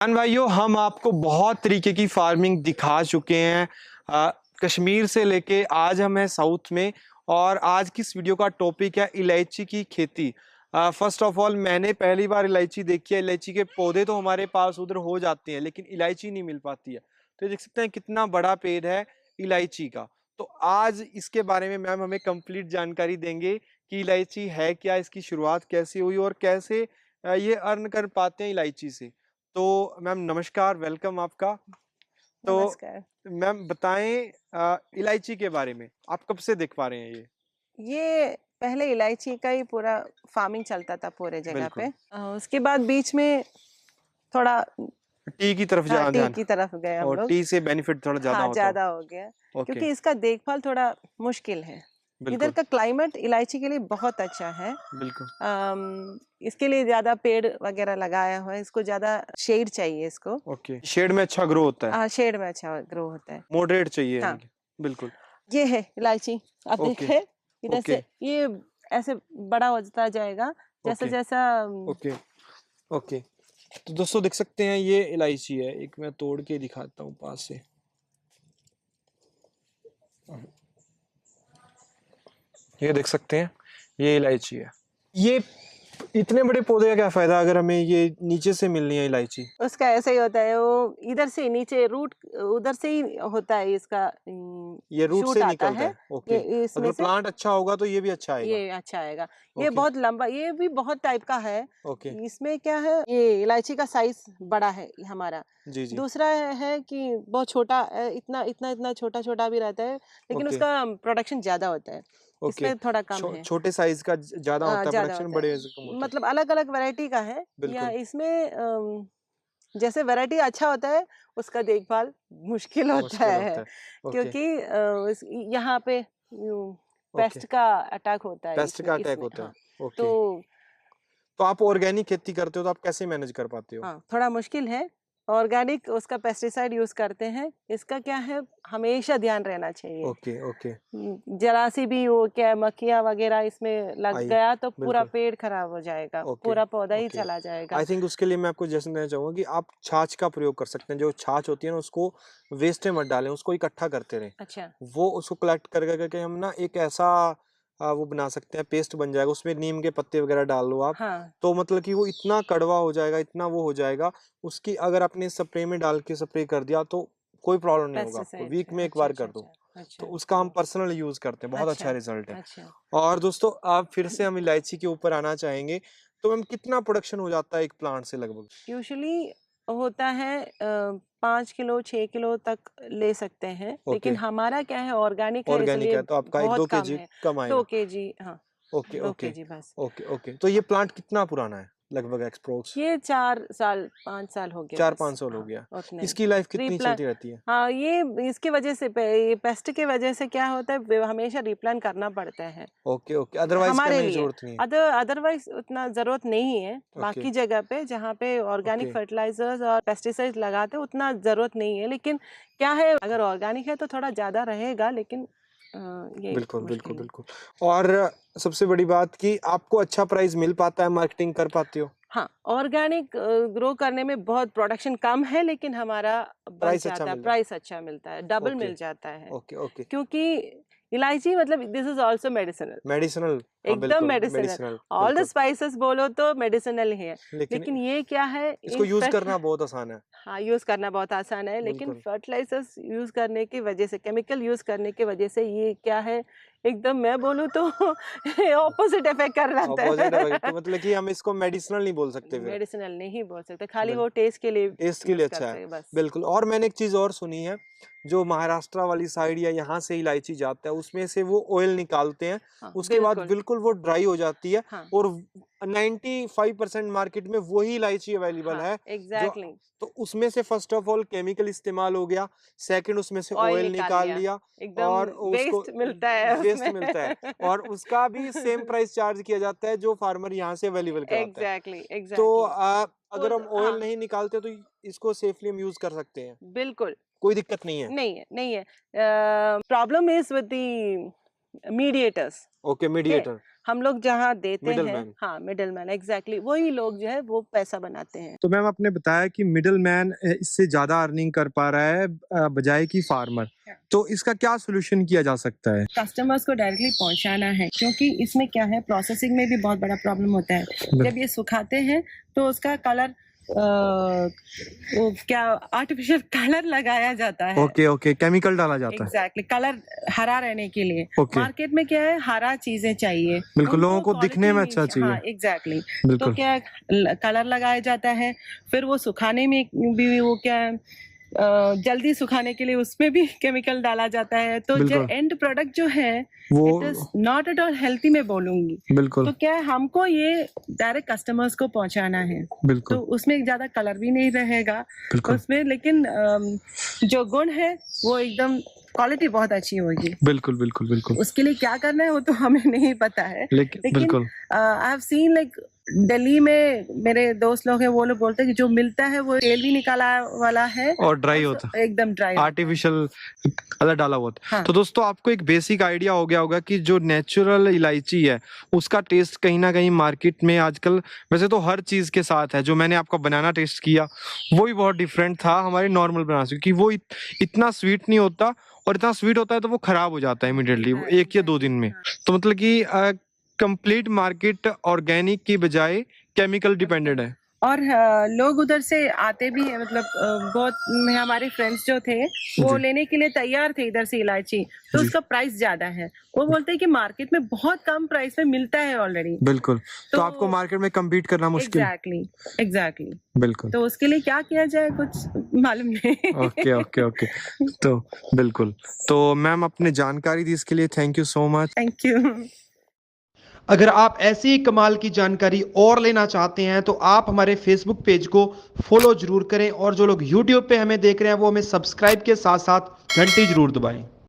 किसान भाइयों, हम आपको बहुत तरीके की फार्मिंग दिखा चुके हैं, कश्मीर से लेके आज हम हैं साउथ में। और आज की इस वीडियो का टॉपिक है इलायची की खेती। फर्स्ट ऑफ ऑल, मैंने पहली बार इलायची देखी है। इलायची के पौधे तो हमारे पास उधर हो जाते हैं, लेकिन इलायची नहीं मिल पाती है। तो ये देख सकते हैं कितना बड़ा पेड़ है इलायची का। तो आज इसके बारे में मैम हमें कंप्लीट जानकारी देंगे कि इलायची है क्या, इसकी शुरुआत कैसे हुई और कैसे ये अर्न कर पाते हैं इलायची से। तो मैम नमस्कार, वेलकम आपका। तो नमस्कार। मैम बताएं इलायची के बारे में, आप कब से देख पा रहे हैं ये पहले इलायची का ही पूरा फार्मिंग चलता था पूरे जगह पे। बिल्कुल। उसके बाद बीच में थोड़ा टी की तरफ हाँ, टी ध्यान, की तरफ गए हम और लोग। टी से बेनिफिट थोड़ा ज्यादा हाँ, होता हो। ज्यादा हो गया ओके। क्योंकि इसका देखभाल थोड़ा मुश्किल है। इधर बिल्कुल का क्लाइमेट इलायची के लिए बहुत अच्छा है। बिल्कुल। इसके लिए ज्यादा पेड़ वगैरह लगाया हुआ है, इसको ज्यादा शेड चाहिए इसको। ओके, शेड में अच्छा ग्रो होता है, शेड में अच्छा ग्रो होता है। मॉडरेट चाहिए हाँ, यानी कि। बिल्कुल। ये है इलायची। आप ओके देखें इधर ओके से ये ऐसे बड़ा होता जाएगा जैसा ओके जैसा ओके ओके। तो दोस्तों देख सकते हैं ये इलायची है, एक मैं तोड़ के दिखाता हूँ पास से। ये देख सकते हैं ये इलायची है। ये इतने बड़े पौधे का क्या फायदा अगर हमें ये नीचे से मिलनी है इलायची? उसका ऐसा ही होता है, वो इधर से नीचे रूट उधर से ही होता है इसका। ये रूट शूट से आता निकलता है है। ओके। ये इसमें अगर से। प्लांट अच्छा होगा तो ये भी अच्छा आएगा। ये अच्छा आएगा। ये ओके बहुत लंबा, ये भी बहुत टाइप का है। ओके। इसमें क्या है, ये इलायची का साइज बड़ा है हमारा। जी जी। दूसरा है कि बहुत छोटा, इतना इतना इतना छोटा छोटा भी रहता है, लेकिन ओके उसका प्रोडक्शन ज्यादा होता है। ओके। इसमें थोड़ा कम है। छोटे साइज का ज्यादा होता है ज्यादा प्रोडक्शन, होता बड़े है, से कम होता मतलब अलग अलग वैरायटी का है। है। या बिल्कुल। इसमें जैसे वैरायटी अच्छा होता है, उसका देखभाल मुश्किल होता मुश्किल है होता है। ओके क्योंकि यहाँ पे ओके। पेस्ट का अटैक होता है पेस्ट इसमें का अटैक इसमें होता हाँ। है। तो ओके। तो आप ऑर्गेनिक खेती करते हो तो आप कैसे मैनेज कर पाते हो? हाँ, थोड़ा मुश्किल है। ऑर्गेनिक उसका पेस्टिसाइड यूज करते हैं। इसका क्या है, हमेशा ध्यान रहना चाहिए। Okay okay. जरा सी भी वो क्या मक्खियाँ वगैरह इसमें लग आई। गया तो पूरा बिल्कुल। पेड़ खराब हो जाएगा, ओके पूरा पौधा ही ओके। चला जाएगा। आई थिंक उसके लिए मैं आपको जैसे कहना चाहूंगा कि आप छाछ का प्रयोग कर सकते हैं। जो छाछ होती है ना, उसको वेस्ट में मत डालें, उसको इकट्ठा करते रहें। अच्छा। वो उसको कलेक्ट कर करके हम ना एक ऐसा वो बना सकते हैं, पेस्ट बन जाएगा। उसमें नीम के पत्ते वगैरह डाल लो आप। हाँ। तो मतलब कि वो इतना कड़वा हो जाएगा, इतना वो हो जाएगा। उसकी अगर आपने स्प्रे में डाल के स्प्रे कर दिया तो कोई प्रॉब्लम नहीं होगा आपको, पेस्टिसाइड। वीक में एक अच्छा बार अच्छा कर दो। अच्छा तो अच्छा। उसका हम पर्सनल यूज करते हैं, बहुत अच्छा अच्छा रिजल्ट है। अच्छा। और दोस्तों आप फिर से हम इलायची के ऊपर आना चाहेंगे। तो मैम कितना प्रोडक्शन हो जाता है एक प्लांट से लगभग? यूजुअली होता है 5 किलो 6 किलो तक ले सकते हैं, ओके। लेकिन हमारा क्या है, ऑर्गेनिक है ऑर्गेनिक इसलिए है तो आपका एक बहुत दो कम केजी है। कम दो आएगा। केजी हाँ, ओके दो ओके केजी बस। Okay okay. तो ये प्लांट कितना पुराना है लगभग एक्सप्रोक्स? ये 4 साल 5 साल हो गए चार बस। पाँच साल हो हाँ, गया। उतने इसकी लाइफ कितनी रिप्लांट। चलती रहती है? हाँ, ये इसकी वजह से ये पेस्ट की वजह से क्या होता है, हमेशा रिप्लांट करना पड़ता है ओके ओके, अदरवाइज हमारे करने की लिए। जरूरत नहीं है। अदरवाइज उतना जरूरत नहीं है। ओके बाकी जगह पे जहाँ पे ऑर्गेनिक ओके। फर्टिलाइजर्स और पेस्टिसाइड्स लगाते हैं उतना जरूरत नहीं है, लेकिन क्या है, अगर ऑर्गेनिक है तो थोड़ा ज्यादा रहेगा, लेकिन ये बिल्कुल बिल्कुल मुश्किल है। बिल्कुल। और सबसे बड़ी बात कि आपको अच्छा प्राइस मिल पाता है, मार्केटिंग कर पाते हो? हाँ, ऑर्गेनिक ग्रो करने में बहुत प्रोडक्शन कम है, लेकिन हमारा बच प्राइस अच्छा जाता है, मिल जाता प्राइस अच्छा मिलता है, डबल है। ओके मिल जाता है। Okay okay. क्योंकि इलायची मतलब this is also medicinal, medicinal. हाँ एकदम बिल्कुल मेडिसिनल। मेडिसिनल। ऑल द बिल्कुल। स्पाइसेस बोलो तो मेडिसिनल ही है, लेकिन लेकिन ये क्या है, इसको यूज इनफेक्ट करना बहुत आसान है। हाँ, यूज करना बहुत आसान है, लेकिन बिल्कुल। फर्टिलाइजर्स यूज करने की वजह से, केमिकल यूज करने की वजह से ये क्या है, एकदम मैं बोलूँ तो ऑपोजिट इफेक्ट कर रहा अपोजिट है, तो है। मतलब कि हम इसको मेडिसिनल नहीं बोल सकते फिर? मेडिसिनल नहीं बोल सकते, खाली बिल्कुल। वो टेस्ट के लिए टेस्ट के लिए यूज अच्छा करते है। हैं बस। बिल्कुल। और मैंने एक चीज और सुनी है, जो महाराष्ट्र वाली साइड या यहाँ से इलायची जाता है उसमें से वो ऑयल निकालते हैं, हाँ, उसके बाद बिल्कुल। बिल्कुल वो ड्राई हो जाती है। हाँ। और 95% मार्केट में वही इलायची अवेलेबल हाँ, है जो। एग्जैक्टली। तो उसमें से फर्स्ट ऑफ ऑल केमिकल इस्तेमाल हो गया, सेकंड उसमें से ऑयल ऑयल निकाल निकाल लिया, लिया, एकदम और उसको वेस्ट मिलता है वेस्ट उसमें। मिलता है। और उसका भी सेम प्राइस चार्ज किया जाता है जो फार्मर यहाँ से अवेलेबल कराता है। एग्जैक्टली तो एग्जैक्टली। अगर हम ऑयल हाँ, नहीं निकालते तो इसको सेफली हम यूज कर सकते हैं, बिल्कुल। कोई दिक्कत नहीं है। नहीं है, नहीं है। Problem is with the mediators. Okay, mediator. हम लोग जहाँ देते हैं, Middleman। हाँ मिडलमैन, एग्जैक्टली वही लोग जो है वो पैसा बनाते हैं। तो मैम आपने बताया कि मिडलमैन इससे ज्यादा अर्निंग कर पा रहा है बजाय कि फार्मर, तो इसका क्या सोल्यूशन किया जा सकता है? कस्टमर्स को डायरेक्टली पहुंचाना है, क्योंकि इसमें क्या है, प्रोसेसिंग में भी बहुत बड़ा प्रॉब्लम होता है। जब ये सुखाते हैं तो उसका कलर वो क्या आर्टिफिशियल कलर लगाया जाता है। ओके ओके, केमिकल डाला जाता है। एग्जैक्टली, कलर हरा रहने के लिए। ओके। मार्केट में क्या है, हरा चीजें चाहिए, बिल्कुल, लोगों को quality दिखने में नहीं अच्छा चाहिए। हाँ एग्जैक्टली। बिल्कुल। तो क्या कलर लगाया जाता है, फिर वो सुखाने में भी वो क्या है, जल्दी सुखाने के लिए उसमें भी केमिकल डाला जाता है। तो जो बिल्कुल। एंड प्रोडक्ट जो है वो it is not at all healthy, मैं बोलूंगी। बिल्कुल तो क्या है, हमको ये डायरेक्ट कस्टमर्स को पहुंचाना है। बिल्कुल तो उसमें ज्यादा कलर भी नहीं रहेगा बिल्कुल उसमें, लेकिन जो गुण है वो एकदम क्वालिटी बहुत अच्छी होगी। बिल्कुल बिल्कुल बिल्कुल। उसके लिए क्या करना है वो तो हमें नहीं पता है, लेकिन बिल्कुल I have seen like Delhi में मेरे दोस्त लोग हैं, वो लोग बोलते हैं कि जो मिलता है वो तेल भी निकाला वाला है और ड्राई होता है, एकदम ड्राई, आर्टिफिशियल कलर डाला हुआ था। हाँ। तो दोस्तों आपको एक बेसिक आइडिया हो गया होगा कि जो नेचुरल इलायची है उसका टेस्ट कहीं ना कहीं मार्केट में आजकल, वैसे तो हर चीज के साथ है, जो मैंने आपका बनाना टेस्ट किया वो भी बहुत डिफरेंट था हमारे नॉर्मल बनाना से, क्योंकि वो इतना स्वीट नहीं होता, और इतना स्वीट होता है तो वो खराब हो जाता है इमीडिएटली 1 या 2 दिन में। तो मतलब कि कंप्लीट मार्केट ऑर्गेनिक की बजाय केमिकल डिपेंडेंट है। और लोग उधर से आते भी हैं, मतलब बहुत हमारे फ्रेंड्स जो थे वो जी। लेने के लिए तैयार थे इधर से इलायची, तो जी। उसका प्राइस ज्यादा है। वो बोलते हैं कि मार्केट में बहुत कम प्राइस में मिलता है ऑलरेडी। बिल्कुल, तो तो आपको मार्केट में कम्पीट करना मुश्किल। एग्जैक्टली बिल्कुल। तो उसके लिए क्या किया जाए कुछ मालूम नहीं। ओके ओके ओके, तो बिल्कुल, तो मैम अपने जानकारी दी इसके लिए thank you so much. Thank you. अगर आप ऐसी ही कमाल की जानकारी और लेना चाहते हैं तो आप हमारे फेसबुक पेज को फॉलो जरूर करें, और जो लोग यूट्यूब पे हमें देख रहे हैं वो हमें सब्सक्राइब के साथ साथ घंटी जरूर दबाएं।